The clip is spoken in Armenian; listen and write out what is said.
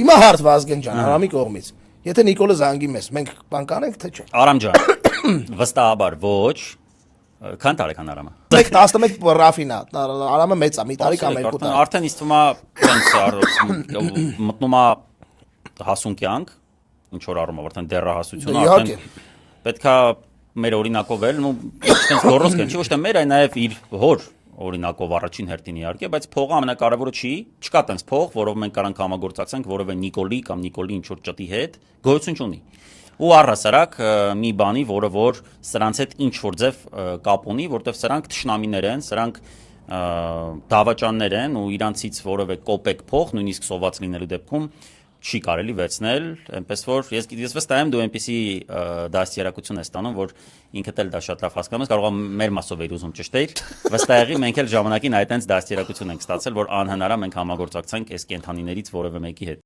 Հիմա հարց Վազգեն ջան, Արամի կողմից։ Եթե Նիկոլը զանգի մեզ, մենք բան կանենք թե չէ։ Արամ ջան, վստահաբար ոչ, քան տարեկան Արամը։ 11 Ռաֆինա, Արամը մեծ է, մի տարի կամ 2 տարի։ Արդեն ինձ թվում է մտնում է հասուն կյանք, ինչ որ առումով, արդեն դեռահասությունը, արդեն պետքա մեր օրինակով էլ, այդպես գոռոզ կեն, ոչ թե մեր, այլ նաև իր հոր օրինակով առաջին հերթին իհարկե, բայց փողը ամենակարևորը չի, չկա տենց փող, որով մենք կարանք համագործակցենք որևէ Նիկոլի կամ Նիկոլի ինչ որ ճտի հետ, գոյություն չունի։ Ու առհասարակ մի բանի, որը որ սրանց հետ ինչ որ ձև կապ ունի, որտեվ սրանք թշնամիներ են, սրանք դավաճաններ են ու իրանցից որևէ կոպեկ փող, նույնիսկ սոված լինելու դեպքում չի կարելի վերցնել, այնպես որ ես վստահ եմ դու այնպեսի դաստիարակություն ես տանում, որ ինքդ էլ դա շատ լավ հասկանում ես, կարող է մեր մասով էր ուզում ճշտել, վստահ եղի մենք էլ ժամանակին այդտենց դաստիարակություն ենք ստացել, որ անհնար է մենք համագործակցենք այս կենթանիներից որևէ մեկի հետ։